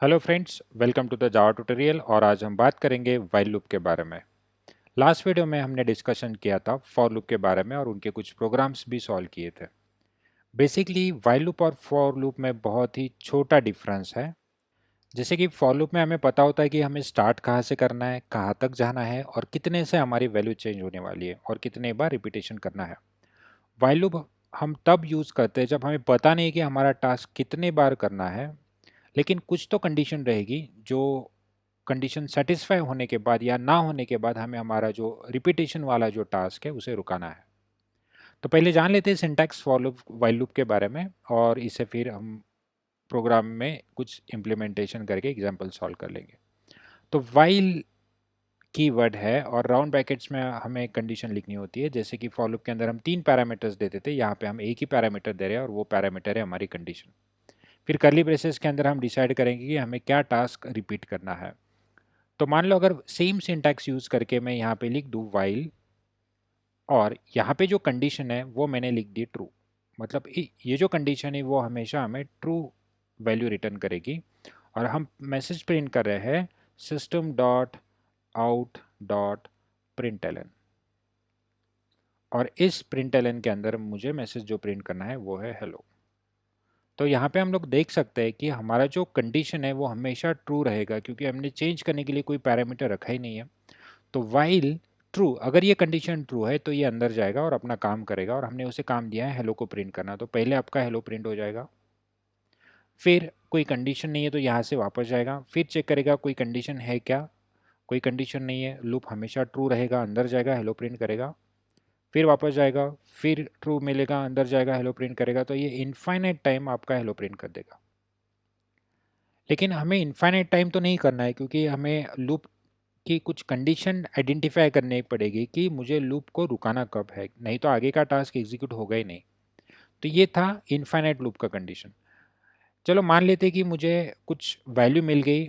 Hello friends, welcome to the Java tutorial. और आज हम बात करेंगे व्हाइल लूप के बारे में। लास्ट वीडियो में हमने डिस्कशन किया था फॉर लूप के बारे में और उनके कुछ प्रोग्राम्स भी सॉल्व किए थे। बेसिकली व्हाइल लूप और फॉर लूप में बहुत ही छोटा डिफरेंस है। जैसे कि फॉर लूप में हमें पता होता है कि हमें स्टार्ट कहाँ से करना है, कहाँ तक जाना है और कितने से हमारी वैल्यू चेंज होने वाली है और कितने बार रिपीटेशन करना है। व्हाइल लूप हम तब यूज़ करते हैं जब हमें पता नहीं कि हमारा टास्क कितने बार करना है, लेकिन कुछ तो कंडीशन रहेगी जो कंडीशन सेटिस्फाई होने के बाद या ना होने के बाद हमें हमारा जो रिपीटेशन वाला जो टास्क है उसे रुकाना है। तो पहले जान लेते हैं syntax for loop while loop के बारे में और इसे फिर हम प्रोग्राम में कुछ इम्प्लीमेंटेशन करके एग्जांपल सॉल्व कर लेंगे। तो व्हाइल कीवर्ड है और राउंड ब्रैकेट्स में हमें कंडीशन लिखनी होती है। जैसे कि फॉर लूप के अंदर हम 3 पैरामीटर्स देते थे, यहाँ पे हम एक ही पैरामीटर दे रहे हैं और वो पैरामीटर है हमारी कंडीशन। फिर कर्ली ब्रेसेस के अंदर हम डिसाइड करेंगे कि हमें क्या टास्क रिपीट करना है। तो मान लो अगर सेम सिंटैक्स यूज़ करके मैं यहाँ पे लिख दूँ व्हाइल और यहाँ पे जो कंडीशन है वो मैंने लिख दी ट्रू, मतलब ये जो कंडीशन है वो हमेशा हमें ट्रू वैल्यू रिटर्न करेगी। और हम मैसेज प्रिंट कर रहे हैं system dot out dot println, और इस प्रिंटलन के अंदर मुझे मैसेज जो प्रिंट करना है वो है हेलो। तो यहाँ पे हम लोग देख सकते हैं कि हमारा जो कंडीशन है वो हमेशा ट्रू रहेगा क्योंकि हमने चेंज करने के लिए कोई पैरामीटर रखा ही नहीं है। तो वाइल ट्रू, अगर ये कंडीशन ट्रू है तो ये अंदर जाएगा और अपना काम करेगा, और हमने उसे काम दिया है हेलो को प्रिंट करना, तो पहले आपका हेलो प्रिंट हो जाएगा। फिर कोई कंडीशन नहीं है तो यहाँ से वापस जाएगा, फिर चेक करेगा कोई कंडीशन है क्या, कोई कंडीशन नहीं है, लूप हमेशा ट्रू रहेगा, अंदर जाएगा हेलो प्रिंट करेगा, फिर वापस जाएगा, फिर ट्रू मिलेगा, अंदर जाएगा हेलो प्रिंट करेगा। तो ये इनफाइनाइट टाइम आपका हेलो प्रिंट कर देगा। लेकिन हमें इनफाइनाइट टाइम तो नहीं करना है क्योंकि हमें लूप की कुछ कंडीशन आइडेंटिफाई करनी पड़ेगी कि मुझे लूप को रुकाना कब है, नहीं तो आगे का टास्क एग्जीक्यूट होगा ही नहीं। तो ये था इनफाइनाइट लूप का कंडीशन। चलो मान लेते कि मुझे कुछ वैल्यू मिल गई,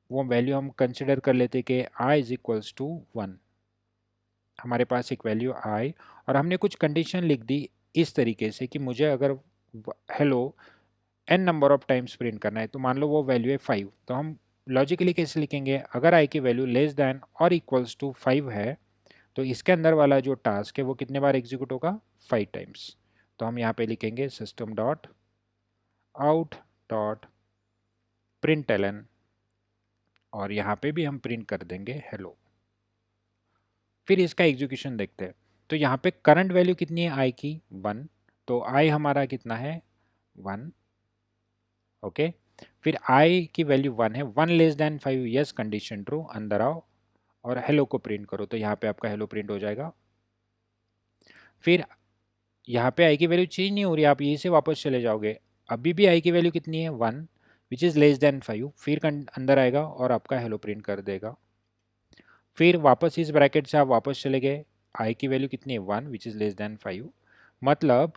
वो वैल्यू हम कंसिडर कर लेते कि i इज इक्वल्स टू 1। हमारे पास एक वैल्यू i और हमने कुछ कंडीशन लिख दी इस तरीके से कि मुझे अगर hello n number of times print करना है, तो मान लो वो वैल्यू है 5, तो हम लॉजिकली कैसे लिखेंगे, अगर i की वैल्यू लेस देन और इक्वल्स टू 5 है तो इसके अंदर वाला जो टास्क है वो कितने बार एग्जीक्यूट होगा, 5 टाइम्स। तो हम यहाँ पे लिखेंगे system dot out dot println और यहाँ पे भी हम प्रिंट कर देंगे हेलो। फिर इसका एग्जीक्यूशन देखते हैं। तो यहाँ पे करंट वैल्यू कितनी है आई की, 1, तो आई हमारा कितना है 1। ओके, फिर आई की वैल्यू 1 है, 1 less than 5, yes condition true, अंदर आओ और हेलो को प्रिंट करो, तो यहाँ पे आपका हेलो प्रिंट हो जाएगा। फिर यहाँ पे आई की वैल्यू चेंज नहीं हो रही, आप यहीं से वापस चले जाओगे, अभी भी आई की वैल्यू कितनी है 1 विच इज़ लेस देन 5, फिर अंदर आएगा और आपका हेलो प्रिंट कर देगा। फिर वापस इस ब्रैकेट से आप वापस चले गए, आई की वैल्यू कितनी है 1 विच इज़ लेस देन 5, मतलब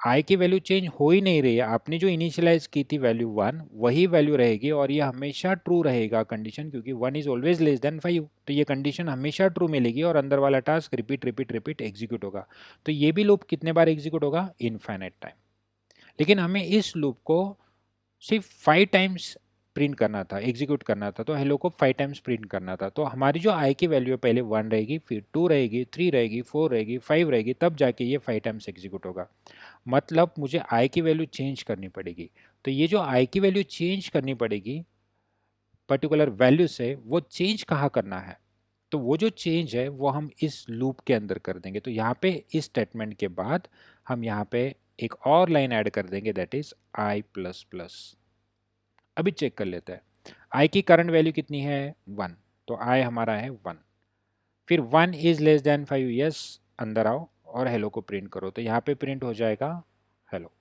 आई की वैल्यू चेंज हो ही नहीं रही है, आपने जो इनिशियलाइज की थी वैल्यू 1 वही वैल्यू रहेगी और ये हमेशा ट्रू रहेगा कंडीशन, क्योंकि 1 इज ऑलवेज लेस देन 5, तो ये कंडीशन हमेशा ट्रू मिलेगी और अंदर वाला task repeat repeat repeat execute होगा। तो ये भी लूप कितने बार एग्जीक्यूट होगा, इनफाइनाइट टाइम। लेकिन हमें इस लूप को सिर्फ 5 टाइम्स प्रिंट करना था, एग्जीक्यूट करना था, तो हेलो को 5 टाइम्स प्रिंट करना था। तो हमारी जो आई की वैल्यू है पहले 1 रहेगी, फिर 2 रहेगी, 3 रहेगी, 4 रहेगी, 5 रहेगी, तब जाके ये 5 टाइम्स एग्जीक्यूट होगा। मतलब मुझे आई की वैल्यू चेंज करनी पड़ेगी। तो ये जो आई की वैल्यू चेंज करनी पड़ेगी पर्टिकुलर वैल्यू से, वो चेंज कहाँ करना है, तो वो जो चेंज है वो हम इस लूप के अंदर कर देंगे। तो यहाँ पे इस स्टेटमेंट के बाद हम यहाँ पे एक और लाइन ऐड कर देंगे, that is I plus plus. अभी चेक कर लेते हैं, आई की करंट वैल्यू कितनी है 1, तो आई हमारा है 1। फिर 1 इज लेस देन 5, यस अंदर आओ और हेलो को प्रिंट करो, तो यहाँ पे प्रिंट हो जाएगा हेलो।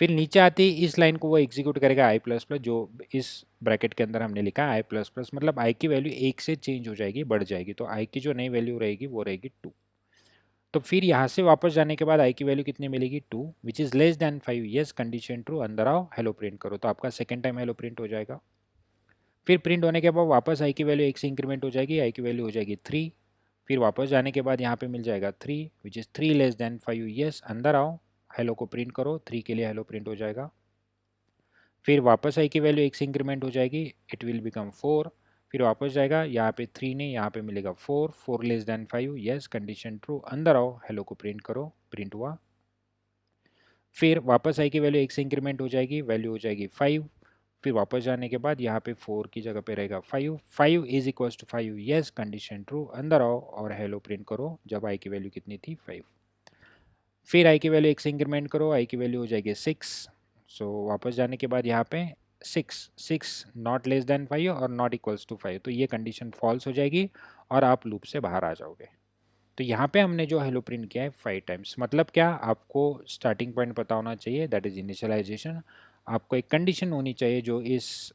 फिर नीचे आती इस लाइन को वो एग्जीक्यूट करेगा आई प्लस प्लस, जो इस ब्रैकेट के अंदर हमने लिखा है आई प्लस प्लस, मतलब आई की वैल्यू 1 से चेंज हो जाएगी, बढ़ जाएगी, तो आई की जो नई वैल्यू रहेगी वो रहेगी 2। तो फिर यहाँ से वापस जाने के बाद आई की वैल्यू कितनी मिलेगी 2 which is less than 5, yes condition true, अंदर आओ हेलो प्रिंट करो, तो आपका सेकेंड टाइम हेलो प्रिंट हो जाएगा। फिर प्रिंट होने के बाद वापस आई की वैल्यू 1 से इंक्रीमेंट हो जाएगी, आई की वैल्यू हो जाएगी 3। फिर वापस जाने के बाद यहाँ पे मिल जाएगा 3 which is 3 less than 5, yes अंदर आओ हेलो को प्रिंट करो, 3 के लिए हेलो प्रिंट हो जाएगा। फिर वापस आई की वैल्यू x इंक्रीमेंट हो जाएगी, इट विल बिकम 4। फिर वापस जाएगा, यहाँ पे 3 नहीं, यहाँ पे मिलेगा 4, 4 less than 5, yes condition true. अंदर आओ, हेलो को प्रिंट करो, प्रिंट हुआ। फिर वापस आई की वैल्यू x इंक्रीमेंट हो जाएगी, वैल्यू हो जाएगी 5। फिर वापस जाने के बाद यहाँ पे 4 की जगह पे रहेगा 5, 5 is equals to 5, yes condition true. अंदर आओ और हेलो प्रिंट करो जब आई की वैल्यू कितनी थी, 5। फिर आई की वैल्यू x इंक्रीमेंट करो, आई की वैल्यू हो जाएगी 6। सो वापस जाने के बाद यहाँ पे 6 नॉट लेस देन 5 और नॉट इक्वल्स टू 5, तो ये कंडीशन फॉल्स हो जाएगी और आप लूप से बाहर आ जाओगे। तो यहाँ पे हमने जो हेलो प्रिंट किया है 5 टाइम्स, मतलब क्या, आपको स्टार्टिंग पॉइंट पता होना चाहिए, दैट इज इनिशियलाइजेशन। आपको एक कंडीशन होनी चाहिए जो इस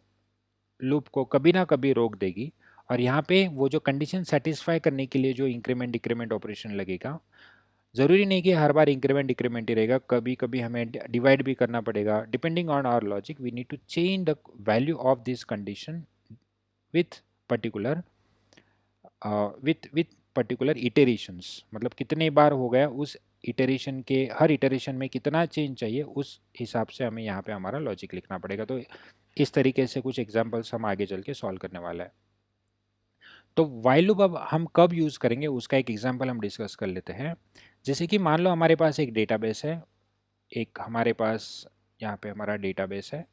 लूप को कभी ना कभी रोक देगी, और यहाँ पे वो जो कंडीशन सेटिस्फाई करने के लिए जो इंक्रीमेंट डिक्रीमेंट ऑपरेशन लगेगा, ज़रूरी नहीं कि हर बार इंक्रीमेंट डिक्रीमेंट ही रहेगा, कभी कभी हमें डिवाइड भी करना पड़ेगा। Depending on our logic we need to change the value of this condition with particular with particular iterations, मतलब कितने बार हो गया उस इटरेशन के, हर इटरेशन में कितना चेंज चाहिए, उस हिसाब से हमें यहाँ पे हमारा लॉजिक लिखना पड़ेगा। तो इस तरीके से कुछ एग्जांपल्स हम आगे चल के सॉल्व करने वाला है। तो व्हाइल लूप अब हम कब यूज़ करेंगे उसका एक एग्जांपल हम डिस्कस कर लेते हैं। जैसे कि मान लो हमारे पास एक डेटाबेस है, एक हमारे पास यहाँ पे हमारा डेटाबेस है,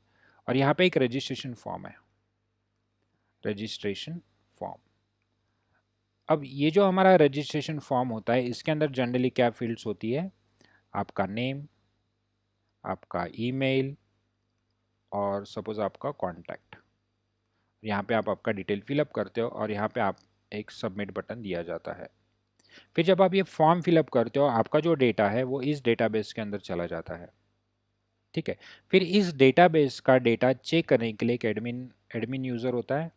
और यहाँ पे एक रजिस्ट्रेशन फॉर्म है, रजिस्ट्रेशन फॉर्म। अब ये जो हमारा रजिस्ट्रेशन फॉर्म होता है, इसके अंदर जनरली क्या फील्ड्स होती है, आपका नेम, आपका ईमेल, और सपोज आपका कॉन्टैक्ट। यहाँ पे आप आपका डिटेल फिलअप करते हो और यहाँ पे आप एक सबमिट बटन दिया जाता है। फिर जब आप ये फॉर्म फिलअप करते हो, आपका जो डेटा है वो इस डेटाबेस के अंदर चला जाता है, ठीक है। फिर इस डेटाबेस का डेटा चेक करने के लिए एक एडमिन एडमिन यूज़र होता है,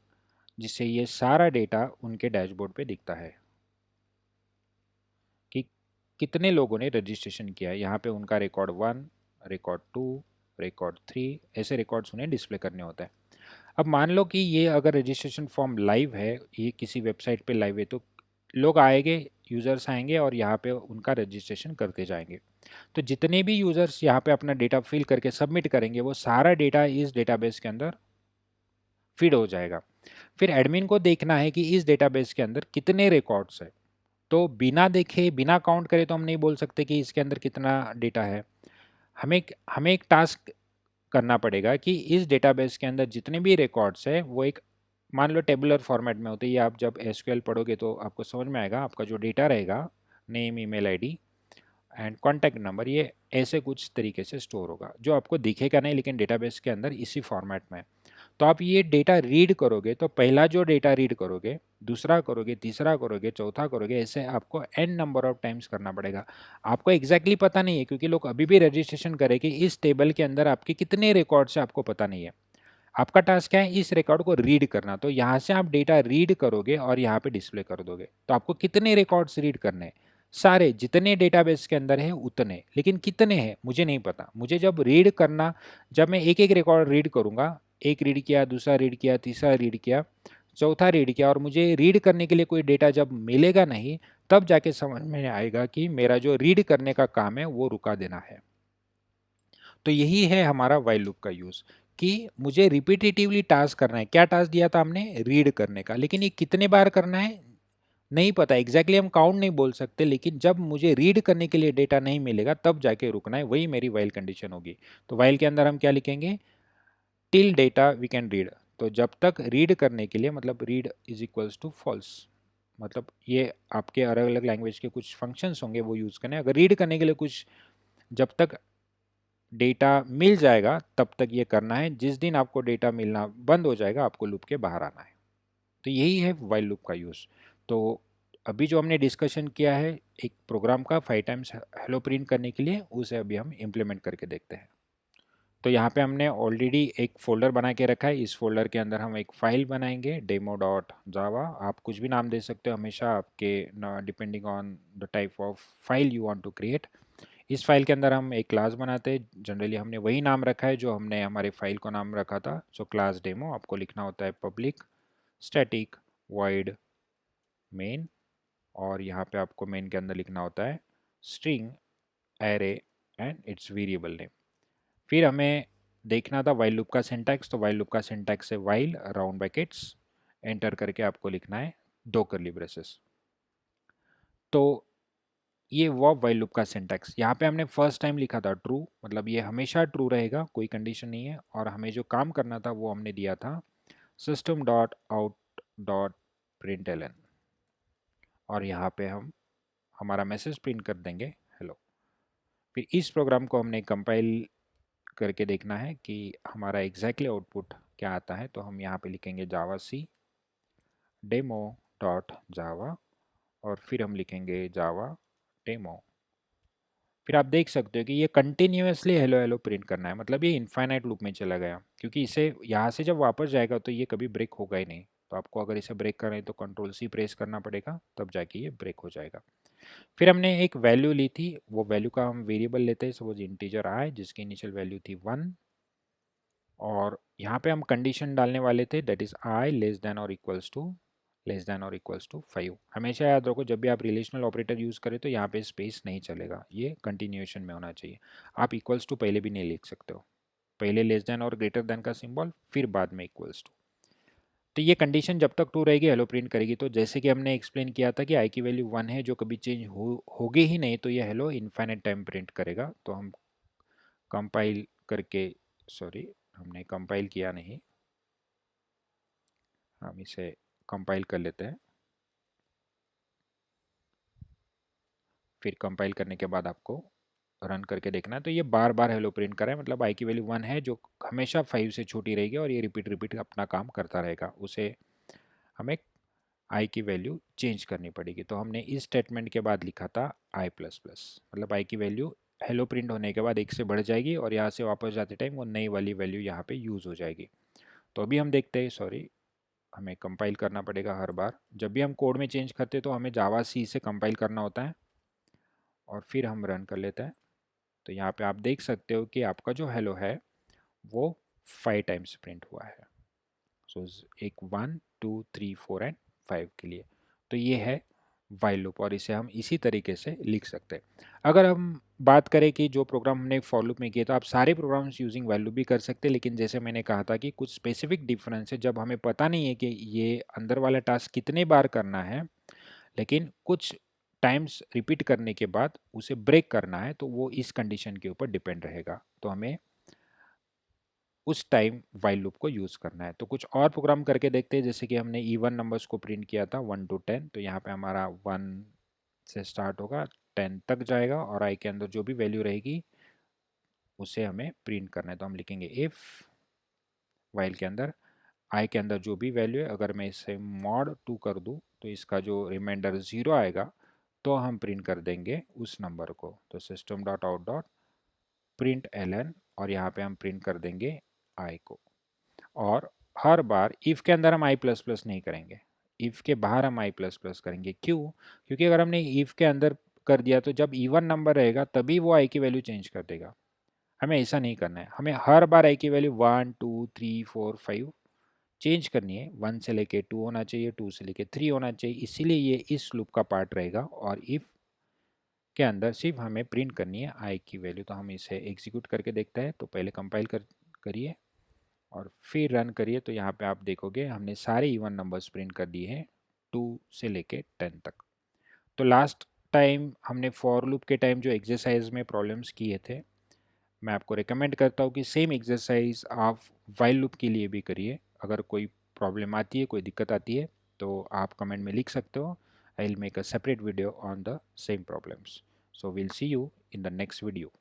जिससे ये सारा डेटा उनके डैशबोर्ड पे दिखता है कि कितने लोगों ने रजिस्ट्रेशन किया है। यहाँ पे उनका रिकॉर्ड 1, रिकॉर्ड 2, रिकॉर्ड 3, ऐसे रिकॉर्ड्स उन्हें डिस्प्ले करने होते हैं। अब मान लो कि ये अगर रजिस्ट्रेशन फॉर्म लाइव है, ये किसी वेबसाइट पे लाइव है, तो लोग आएंगे, यूज़र्स आएंगे और यहाँ पे उनका रजिस्ट्रेशन करते जाएंगे। तो जितने भी यूज़र्स यहाँ पे अपना डेटा फिल करके सबमिट करेंगे, वो सारा डेटा इस डेटाबेस के अंदर फीड हो जाएगा। फिर एडमिन को देखना है कि इस डेटाबेस के अंदर कितने रिकॉर्ड्स है। तो बिना देखे, बिना काउंट करे तो हम नहीं बोल सकते कि इसके अंदर कितना डेटा है। हमें हमें एक टास्क करना पड़ेगा कि इस डेटाबेस के अंदर जितने भी रिकॉर्ड्स है वो एक, मान लो टेबुलर फॉर्मेट में होते हैं। ये आप जब एसक्यूएल पढ़ोगे तो आपको समझ में आएगा। आपका जो डेटा रहेगा, name, email ID and contact number, ये ऐसे कुछ तरीके से स्टोर होगा, जो आपको दिखेगा नहीं लेकिन डेटाबेस के अंदर इसी फॉर्मेट में। तो आप ये डेटा रीड करोगे तो पहला जो डेटा रीड करोगे, दूसरा करोगे, तीसरा करोगे, चौथा करोगे, ऐसे आपको एन नंबर ऑफ टाइम्स करना पड़ेगा। आपको एग्जैक्टली पता नहीं है, क्योंकि लोग अभी भी रजिस्ट्रेशन करें कि इस टेबल के अंदर आपके कितने रिकॉर्ड्स है, आपको पता नहीं है। आपका टास्क क्या है, इस रिकॉर्ड को रीड करना। तो यहाँ से आप डेटा रीड करोगे और यहाँ पे डिस्प्ले कर दोगे। तो आपको कितने रिकॉर्ड्स रीड करने हैं, सारे जितने डेटाबेस के अंदर है उतने, लेकिन कितने हैं मुझे नहीं पता। मुझे जब रीड करना, जब मैं एक एक रिकॉर्ड रीड करूँगा, एक रीड किया, दूसरा रीड किया, तीसरा रीड किया, चौथा रीड किया, और मुझे रीड करने के लिए कोई डेटा जब मिलेगा नहीं, तब जाके समझ में आएगा कि मेरा जो रीड करने का काम है वो रुका देना है। तो यही है हमारा व्हाइल लूप का यूज़, कि मुझे रिपीटेटिवली टास्क करना है। क्या टास्क दिया था हमने, रीड करने का, लेकिन ये कितने बार करना है नहीं पता, एग्जैक्टली हम काउंट नहीं बोल सकते, लेकिन जब मुझे रीड करने के लिए डेटा नहीं मिलेगा तब जाके रुकना है, वही मेरी वाइल कंडीशन होगी। तो वाइल के अंदर हम क्या लिखेंगे, till data we can read. तो जब तक रीड करने के लिए, मतलब read is equals to false, मतलब ये आपके अलग अलग लैंग्वेज के कुछ फंक्शंस होंगे वो यूज़ करने। अगर रीड करने के लिए कुछ, जब तक डेटा मिल जाएगा तब तक ये करना है, जिस दिन आपको डेटा मिलना बंद हो जाएगा आपको लूप के बाहर आना है। तो यही है वाइल लूप का यूज़। तो अभी जो हमने डिस्कशन किया है एक प्रोग्राम का 5 टाइम्स हेलो प्रिंट करने के लिए, उसे अभी हम इम्प्लीमेंट करके देखते हैं। तो यहाँ पे हमने ऑलरेडी एक फ़ोल्डर बना के रखा है। इस फोल्डर के अंदर हम एक फ़ाइल बनाएंगे, demo.java। आप कुछ भी नाम दे सकते हो, हमेशा आपके depending on the type of file you want to create. इस फाइल के अंदर हम एक क्लास बनाते हैं। जनरली हमने वही नाम रखा है जो हमने हमारे फाइल को नाम रखा था, सो क्लास डेमो। आपको लिखना होता है पब्लिक स्टैटिक वॉइड मेन, और यहाँ पे आपको मेन के अंदर लिखना होता है string array and it's variable name. फिर हमें देखना था वाइल लूप का सिंटैक्स, तो वाइल लूप का सिंटैक्स है वाइल राउंड ब्रैकेट्स, एंटर करके आपको लिखना है 2 कर्ली ब्रेसेस। तो ये हुआ वाइल लूप का सिंटैक्स। यहाँ पे हमने फर्स्ट टाइम लिखा था ट्रू, मतलब ये हमेशा ट्रू रहेगा, कोई कंडीशन नहीं है। और हमें जो काम करना था वो हमने दिया था system dot out dot println, और यहाँ पे हम हमारा मैसेज प्रिंट कर देंगे हेलो। फिर इस प्रोग्राम को हमने कंपाइल करके देखना है कि हमारा एग्जैक्टली आउटपुट क्या आता है। तो हम यहाँ पे लिखेंगे जावा सी डेमो डॉट जावा, और फिर हम लिखेंगे जावा डेमो। फिर आप देख सकते हो कि ये कंटिन्यूसली हेलो हेलो प्रिंट करना है, मतलब ये इनफाइनाइट लूप में चला गया, क्योंकि इसे यहाँ से जब वापस जाएगा तो ये कभी ब्रेक होगा ही नहीं। तो आपको अगर इसे ब्रेक करना है तो कंट्रोल सी प्रेस करना पड़ेगा, तब जाके ये ब्रेक हो जाएगा। फिर हमने एक वैल्यू ली थी, वो वैल्यू का हम वेरिएबल लेते हैं, सपोज इंटीजर आई जिसकी इनिशियल वैल्यू थी 1, और यहाँ पे हम कंडीशन डालने वाले थे that is I less than और इक्वल्स टू 5। हमेशा याद रखो जब भी आप रिलेशनल ऑपरेटर यूज़ करें तो यहाँ पे स्पेस नहीं चलेगा, ये कंटिन्यूएशन में होना चाहिए। आप इक्वल्स टू पहले भी नहीं लिख सकते हो, पहले लेस देन और ग्रेटर देन का सिंबल, फिर बाद में इक्वल्स टू। तो ये कंडीशन जब तक ट्रू रहेगी हेलो प्रिंट करेगी। तो जैसे कि हमने एक्सप्लेन किया था कि आई की वैल्यू 1 है जो कभी चेंज होगी ही नहीं, तो ये हेलो इनफाइनाइट टाइम प्रिंट करेगा। तो हम कंपाइल करके, सॉरी हमने कंपाइल किया नहीं, हम इसे कंपाइल कर लेते हैं। फिर कंपाइल करने के बाद आपको रन करके देखना है। तो ये बार बार हेलो प्रिंट कर रहा है, मतलब आई की वैल्यू 1 है जो हमेशा 5 से छोटी रहेगी, और ये रिपीट रिपीट अपना काम करता रहेगा। उसे हमें आई की वैल्यू चेंज करनी पड़ेगी। तो हमने इस स्टेटमेंट के बाद लिखा था आई प्लस प्लस, मतलब आई की वैल्यू हेलो प्रिंट होने के बाद 1 से बढ़ जाएगी, और यहाँ से वापस जाते टाइम वो नई वाली वैल्यू यहाँ पे यूज़ हो जाएगी। तो अभी हम देखते हैं, सॉरी हमें कंपाइल करना पड़ेगा हर बार जब भी हम कोड में चेंज करते हैं, तो हमें जावा सी से कंपाइल करना होता है, और फिर हम रन कर लेते हैं। तो यहाँ पे आप देख सकते हो कि आपका जो हेलो है वो 5 टाइम्स प्रिंट हुआ है। सो एक 1 2 3 4 एंड 5 के लिए। तो ये है वाइल लूप, और इसे हम इसी तरीके से लिख सकते हैं। अगर हम बात करें कि जो प्रोग्राम हमने फॉर लूप में किए, तो आप सारे प्रोग्राम्स यूजिंग वाइल लूप भी कर सकते हैं, लेकिन जैसे मैंने कहा था कि कुछ स्पेसिफिक डिफरेंस है जब हमें पता नहीं है कि ये अंदर वाला टास्क कितने बार करना है, लेकिन कुछ टाइम्स रिपीट करने के बाद उसे ब्रेक करना है, तो वो इस कंडीशन के ऊपर डिपेंड रहेगा। तो हमें उस टाइम वाइल लूप को यूज़ करना है। तो कुछ और प्रोग्राम करके देखते हैं, जैसे कि हमने इवन नंबर्स को प्रिंट किया था 1 to 10। तो यहाँ पे हमारा 1 से स्टार्ट होगा, 10 तक जाएगा, और आई के अंदर जो भी वैल्यू रहेगी उसे हमें प्रिंट करना है। तो हम लिखेंगे इफ़ वाइल के अंदर आई के अंदर जो भी वैल्यू है, अगर मैं इसे मॉड 2 कर दूँ तो इसका जो रिमाइंडर 0 आएगा, तो हम प्रिंट कर देंगे उस नंबर को। तो system dot out dot print L, और यहाँ पे हम प्रिंट कर देंगे आई को। और हर बार इफ़ के अंदर हम आई प्लस प्लस नहीं करेंगे, इफ़ के बाहर हम आई प्लस प्लस करेंगे। क्यों? क्योंकि अगर हमने इफ़ के अंदर कर दिया तो जब इवन नंबर रहेगा तभी वो आई की वैल्यू चेंज कर देगा। हमें ऐसा नहीं करना है, हमें हर बार आई की वैल्यू 1 2 3 4 5 चेंज करनी है। 1 से लेके 2 होना चाहिए, 2 से लेके 3 होना चाहिए, इसीलिए ये इस लूप का पार्ट रहेगा। और इफ़ के अंदर सिर्फ हमें प्रिंट करनी है आई की वैल्यू। तो हम इसे एग्जीक्यूट करके देखते हैं। तो पहले कंपाइल करिए और फिर रन करिए। तो यहाँ पे आप देखोगे हमने सारे इवन नंबर्स प्रिंट कर दिए हैं 2 से लेके 10 तक। तो लास्ट टाइम हमने फॉर लूप के टाइम जो एक्सरसाइज में प्रॉब्लम्स किए थे, मैं आपको रिकमेंड करता हूँ कि सेम एक्सरसाइज आप वाइल लूप के लिए भी करिए। अगर कोई प्रॉब्लम आती है, कोई दिक्कत आती है, तो आप कमेंट में लिख सकते हो। I will make a separate video on the same problems. So will see you in the next video.